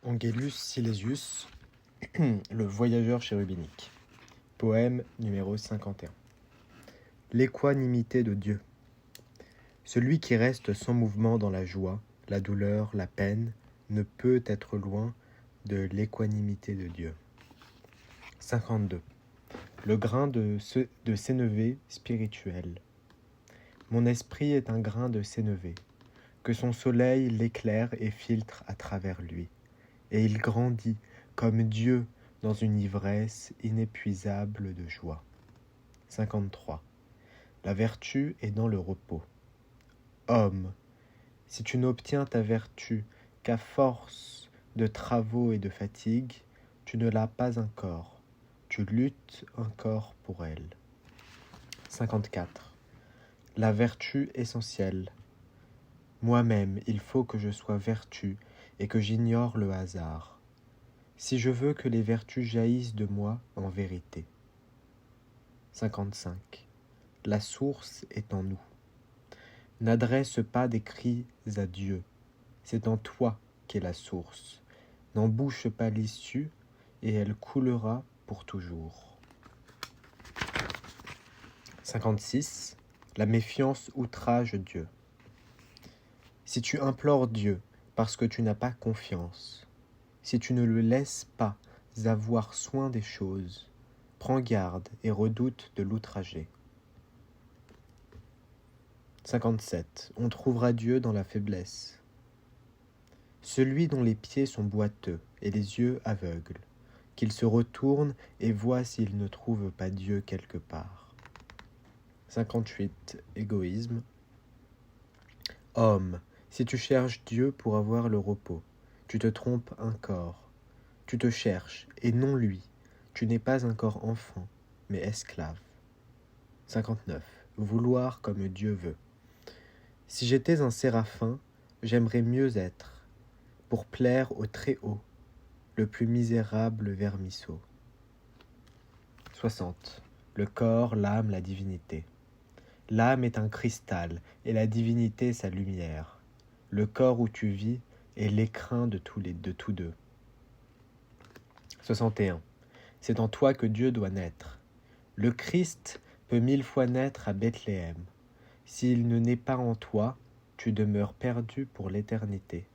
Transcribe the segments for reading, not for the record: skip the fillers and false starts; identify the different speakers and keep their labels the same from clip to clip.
Speaker 1: Angelus Silesius, le voyageur chérubinique. Poème numéro 51. L'équanimité de Dieu. Celui qui reste sans mouvement dans la joie, la douleur, la peine, ne peut être loin de l'équanimité de Dieu. 52. Le grain de sénévé spirituel. Mon esprit est un grain de sénévé, que son soleil l'éclaire et filtre à travers lui. Et il grandit comme Dieu dans une ivresse inépuisable de joie. 53. La vertu est dans le repos. Homme, si tu n'obtiens ta vertu qu'à force de travaux et de fatigue, tu ne l'as pas encore. Tu luttes encore pour elle. 54. La vertu essentielle. Moi-même, il faut que je sois vertu et que j'ignore le hasard, si je veux que les vertus jaillissent de moi en vérité. 55. La source est en nous. N'adresse pas des cris à Dieu, c'est en toi qu'est la source. N'embouche pas l'issue, et elle coulera pour toujours. 56. La méfiance outrage Dieu. Si tu implores Dieu parce que tu n'as pas confiance, si tu ne le laisses pas avoir soin des choses, prends garde et redoute de l'outrager. 57. On trouvera Dieu dans la faiblesse. Celui dont les pieds sont boiteux et les yeux aveugles, qu'il se retourne et voit s'il ne trouve pas Dieu quelque part. 58. Égoïsme. Homme, si tu cherches Dieu pour avoir le repos, tu te trompes encore. Tu te cherches, et non lui. Tu n'es pas encore enfant, mais esclave. 59. Vouloir comme Dieu veut. Si j'étais un séraphin, j'aimerais mieux être, pour plaire au Très-Haut, le plus misérable vermisseau. 60. Le corps, l'âme, la divinité. L'âme est un cristal, et la divinité sa lumière. Le corps où tu vis est l'écrin de tous deux. 61. C'est en toi que Dieu doit naître. Le Christ peut 1000 fois naître à Bethléem. S'il ne naît pas en toi, tu demeures perdu pour l'éternité.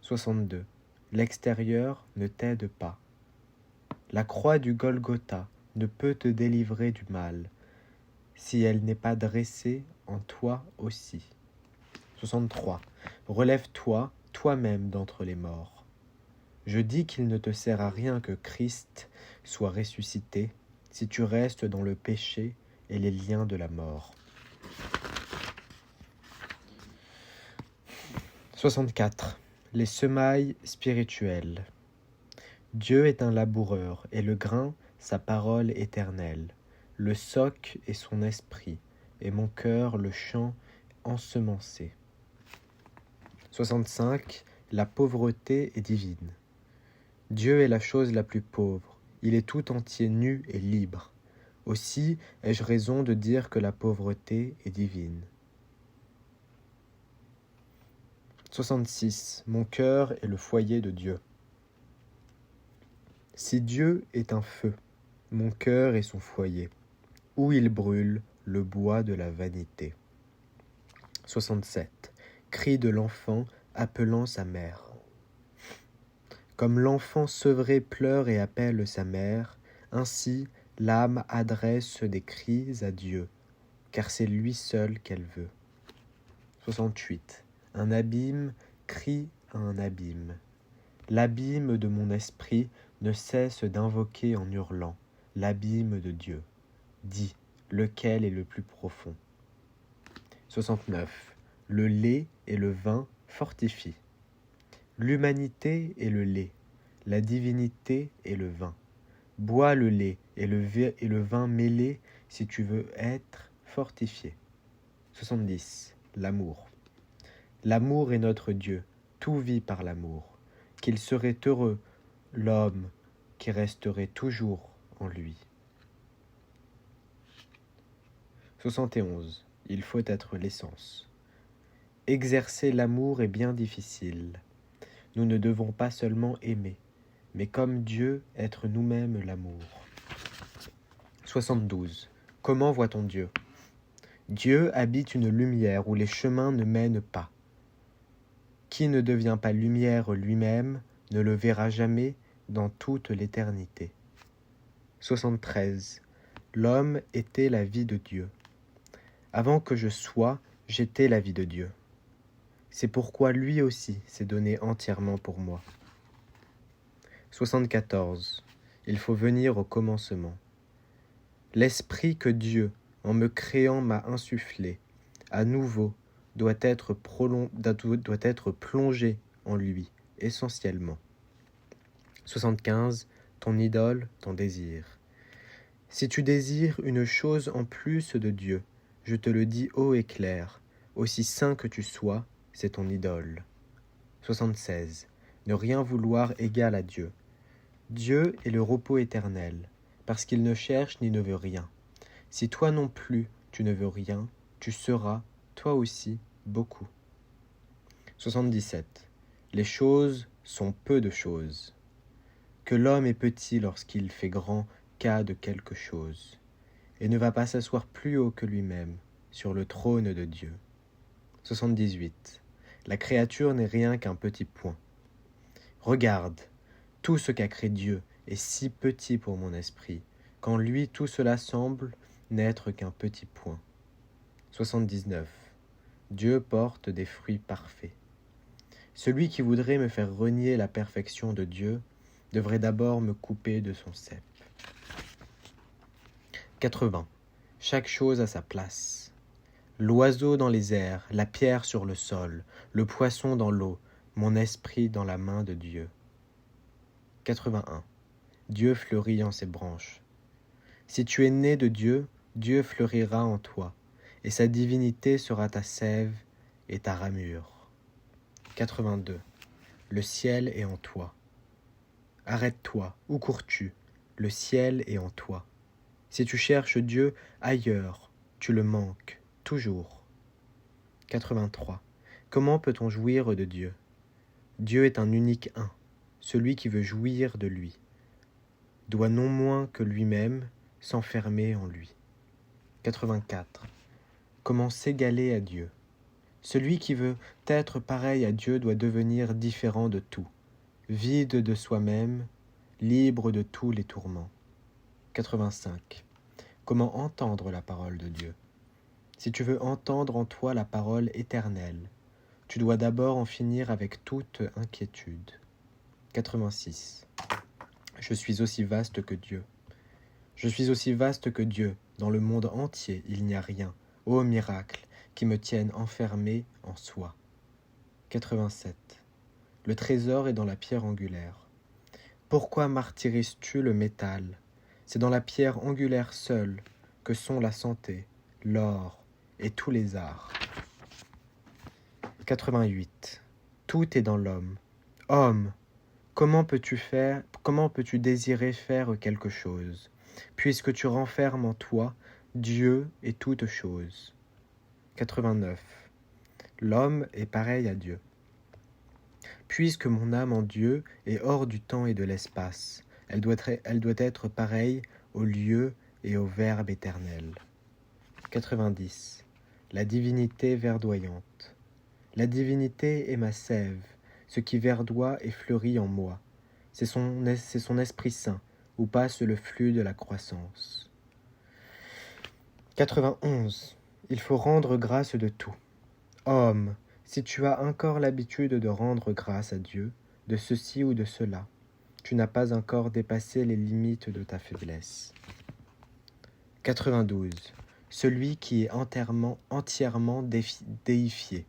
Speaker 1: 62. L'extérieur ne t'aide pas. La croix du Golgotha ne peut te délivrer du mal, si elle n'est pas dressée en toi aussi. 63. Relève-toi, toi-même d'entre les morts. Je dis qu'il ne te sert à rien que Christ soit ressuscité si tu restes dans le péché et les liens de la mort. 64. Les semailles spirituelles. Dieu est un laboureur, et le grain, sa parole éternelle. Le soc est son esprit, et mon cœur le champ ensemencé. 65. La pauvreté est divine. Dieu est la chose la plus pauvre. Il est tout entier nu et libre. Aussi ai-je raison de dire que la pauvreté est divine. 66. Mon cœur est le foyer de Dieu. Si Dieu est un feu, mon cœur est son foyer, où il brûle le bois de la vanité. 67. Cri de l'enfant appelant sa mère. Comme l'enfant sevré pleure et appelle sa mère, ainsi l'âme adresse des cris à Dieu, car c'est lui seul qu'elle veut. 68. Un abîme crie à un abîme. L'abîme de mon esprit ne cesse d'invoquer en hurlant l'abîme de Dieu. Dis, lequel est le plus profond? 69. Le lait et le vin fortifient. L'humanité est le lait, la divinité est le vin. Bois le lait et le vin mêlés si tu veux être fortifié. 70. L'amour. L'amour est notre Dieu, tout vit par l'amour. Qu'il serait heureux, l'homme qui resterait toujours en lui. 71. Il faut être l'essence. Exercer l'amour est bien difficile. nous ne devons pas seulement aimer, mais comme Dieu, être nous-mêmes l'amour. 72. Comment voit-on Dieu ? Dieu habite une lumière où les chemins ne mènent pas. Qui ne devient pas lumière lui-même ne le verra jamais dans toute l'éternité. 73. L'homme était la vie de Dieu. Avant que je sois, j'étais la vie de Dieu. C'est pourquoi lui aussi s'est donné entièrement pour moi. 74. Il faut venir au commencement. L'esprit que Dieu, en me créant, m'a insufflé, à nouveau, doit être plongé en lui, essentiellement. 75. Ton idole, ton désir. Si tu désires une chose en plus de Dieu, je te le dis haut et clair, aussi saint que tu sois, c'est ton idole. 76. Ne rien vouloir égale à Dieu. Dieu est le repos éternel, parce qu'il ne cherche ni ne veut rien. Si toi non plus tu ne veux rien, tu seras, toi aussi, beaucoup. 77. Les choses sont peu de choses. Que l'homme est petit lorsqu'il fait grand cas de quelque chose, et ne va pas s'asseoir plus haut que lui-même, sur le trône de Dieu. 78. La créature n'est rien qu'un petit point. Regarde, tout ce qu'a créé Dieu est si petit pour mon esprit, qu'en lui tout cela semble n'être qu'un petit point. 79. Dieu porte des fruits parfaits. Celui qui voudrait me faire renier la perfection de Dieu devrait d'abord me couper de son cep. 80. Chaque chose a sa place. L'oiseau dans les airs, la pierre sur le sol, le poisson dans l'eau, mon esprit dans la main de Dieu. 81. Dieu fleurit en ses branches. Si tu es né de Dieu, Dieu fleurira en toi, et sa divinité sera ta sève et ta ramure. 82. Le ciel est en toi. Arrête-toi, où cours-tu ? Le ciel est en toi. Si tu cherches Dieu ailleurs, tu le manques, toujours. 83. Comment peut-on jouir de Dieu ? Dieu est un unique un. Celui qui veut jouir de lui doit non moins que lui-même s'enfermer en lui. 84. Comment s'égaler à Dieu ? Celui qui veut être pareil à Dieu doit devenir différent de tout, vide de soi-même, libre de tous les tourments. 85. Comment entendre la parole de Dieu ? Si tu veux entendre en toi la parole éternelle, tu dois d'abord en finir avec toute inquiétude. 86. Je suis aussi vaste que Dieu. Je suis aussi vaste que Dieu. Dans le monde entier, il n'y a rien, ô miracle, qui me tienne enfermé en soi. 87. Le trésor est dans la pierre angulaire. Pourquoi martyrises-tu le métal ? C'est dans la pierre angulaire seule que sont la santé, l'or et tous les arts. 88. Tout est dans l'homme. Homme, comment peux-tu désirer faire quelque chose, puisque tu renfermes en toi Dieu et toutes choses. 89. L'homme est pareil à Dieu. Puisque mon âme en Dieu est hors du temps et de l'espace, elle doit être pareille au lieu et au Verbe éternel. 90. La divinité verdoyante. La divinité est ma sève, ce qui verdoie et fleurit en moi. C'est son Esprit Saint, où passe le flux de la croissance. 91. Il faut rendre grâce de tout. Homme, si tu as encore l'habitude de rendre grâce à Dieu, de ceci ou de cela, tu n'as pas encore dépassé les limites de ta faiblesse. 92. Celui qui est entièrement déifié.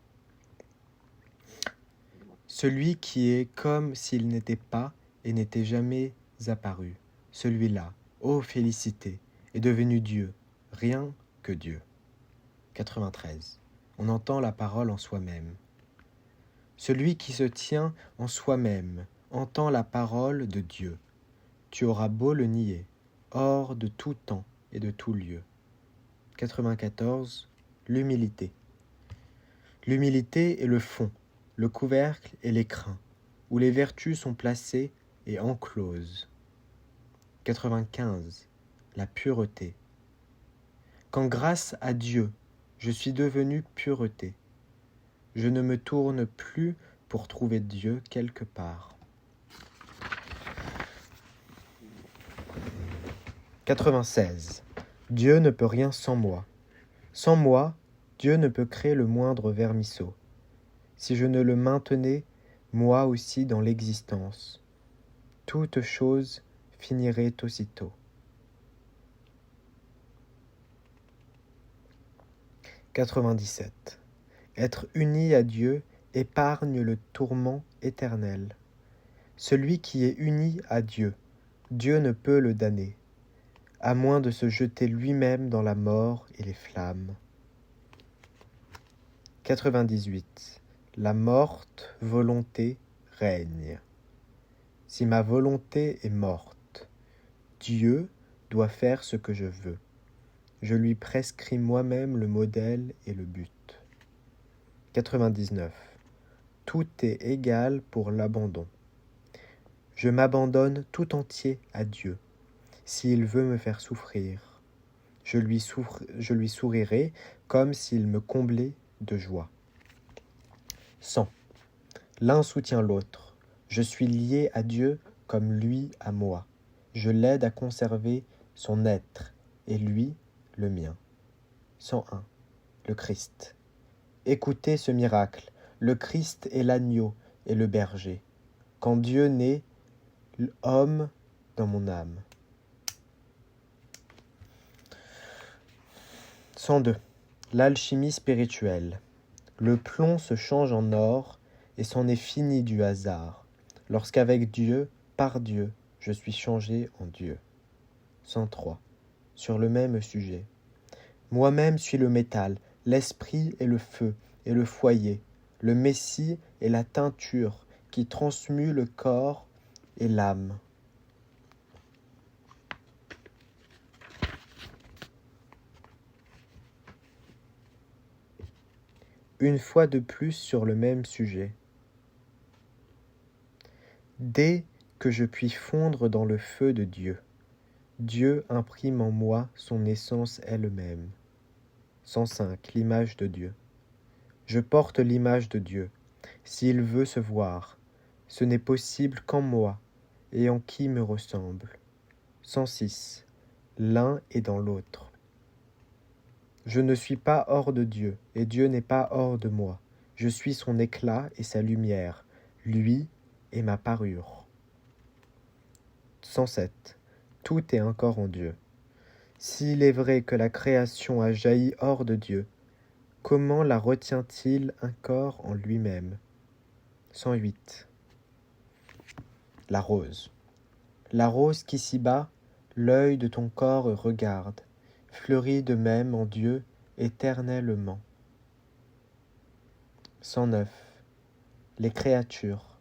Speaker 1: Celui qui est comme s'il n'était pas et n'était jamais apparu. Celui-là, ô félicité, est devenu Dieu, rien que Dieu. 93. On entend la parole en soi-même. Celui qui se tient en soi-même entend la parole de Dieu. Tu auras beau le nier, hors de tout temps et de tout lieu. 94. L'humilité. L'humilité est le fond, le couvercle et l'écrin. où les vertus sont placées et encloses. 95. La pureté. Quand grâce à Dieu, je suis devenu pureté, je ne me tourne plus pour trouver Dieu quelque part. 96. Dieu ne peut rien sans moi. Sans moi, Dieu ne peut créer le moindre vermisseau. Si je ne le maintenais, moi aussi dans l'existence, toute chose finirait aussitôt. 97. Être uni à Dieu épargne le tourment éternel. Celui qui est uni à Dieu, Dieu ne peut le damner, à moins de se jeter lui-même dans la mort et les flammes. 98. La morte volonté règne. Si ma volonté est morte, Dieu doit faire ce que je veux. Je lui prescris moi-même le modèle et le but. 99. Tout est égal pour l'abandon. Je m'abandonne tout entier à Dieu. S'il veut me faire souffrir, je lui sourirai comme s'il me comblait de joie. 100. L'un soutient l'autre. Je suis lié à Dieu comme lui à moi. Je l'aide à conserver son être et lui le mien. 101. Le Christ. Écoutez ce miracle. Le Christ est l'agneau et le berger. Quand Dieu naît, homme dans mon âme. 102. L'alchimie spirituelle. Le plomb se change en or et c'en est fini du hasard, lorsqu'avec Dieu, par Dieu, je suis changé en Dieu. 103. Sur le même sujet. Moi-même suis le métal, l'esprit est le feu et le foyer, le Messie est la teinture qui transmue le corps et l'âme. Une fois de plus sur le même sujet. Dès que je puis fondre dans le feu de Dieu, Dieu imprime en moi son essence elle-même. 105. L'image de Dieu. Je porte l'image de Dieu. S'il veut se voir, ce n'est possible qu'en moi et en qui me ressemble. 106. L'un est dans l'autre. Je ne suis pas hors de Dieu, et Dieu n'est pas hors de moi. Je suis son éclat et sa lumière. Lui est ma parure. 107. Tout est encore en Dieu. S'il est vrai que la création a jailli hors de Dieu, comment la retient-il encore en lui-même? 108. La rose. La rose qu'ici-bas, l'œil de ton corps regarde, fleurit de même en Dieu éternellement. 109. Les créatures.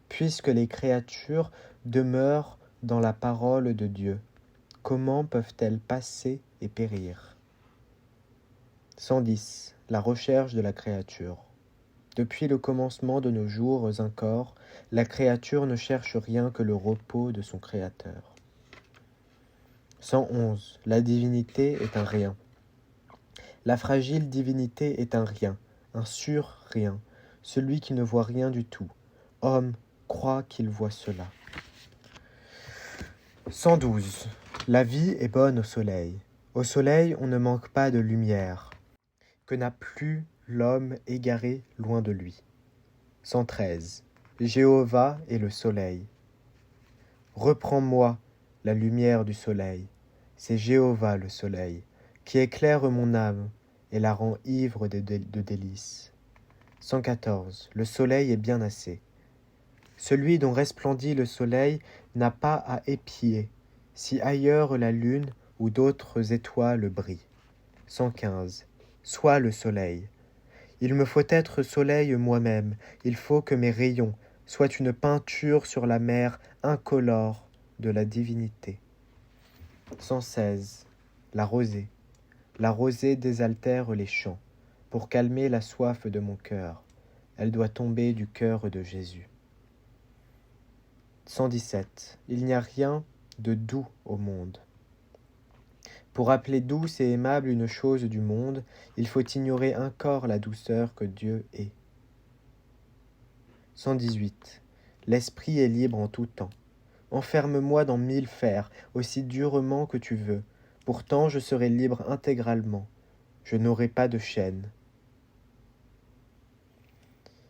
Speaker 1: Puisque les créatures demeurent dans la parole de Dieu, comment peuvent-elles passer et périr? 110. La recherche de la créature. Depuis le commencement de nos jours encore, la créature ne cherche rien que le repos de son Créateur. 111. La divinité est un rien. La fragile divinité est un rien, un sur-rien, celui qui ne voit rien du tout. Homme croit qu'il voit cela. 112. La vie est bonne au soleil. Au soleil, on ne manque pas de lumière. Que n'a plus l'homme égaré loin de lui. 113. Jéhovah est le soleil. Reprends-moi la lumière du soleil. C'est Jéhovah le soleil, qui éclaire mon âme et la rend ivre de délices. 114. Le soleil est bien assez. Celui dont resplendit le soleil n'a pas à épier, si ailleurs la lune ou d'autres étoiles brillent. 115. Sois le soleil. Il me faut être soleil moi-même, il faut que mes rayons soient une peinture sur la mer incolore de la divinité. 116. La rosée. La rosée désaltère les chants. Pour calmer la soif de mon cœur, elle doit tomber du cœur de Jésus. 117. Il n'y a rien de doux au monde. Pour appeler douce et aimable une chose du monde, il faut ignorer encore la douceur que Dieu est. 118. L'esprit est libre en tout temps. Enferme-moi dans 1000 fers, aussi durement que tu veux. Pourtant je serai libre intégralement. Je n'aurai pas de chaîne.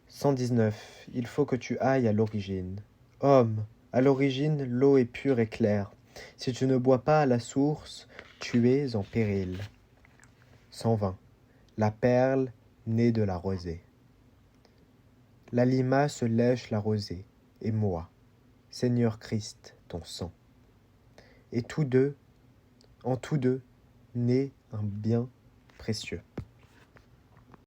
Speaker 1: 119. Il faut que tu ailles à l'origine. Homme, à l'origine, l'eau est pure et claire. Si tu ne bois pas à la source, tu es en péril. 120. La perle naît de la rosée. La limace lèche la rosée, et moi, Seigneur Christ, ton sang. Et en tous deux, naît un bien précieux.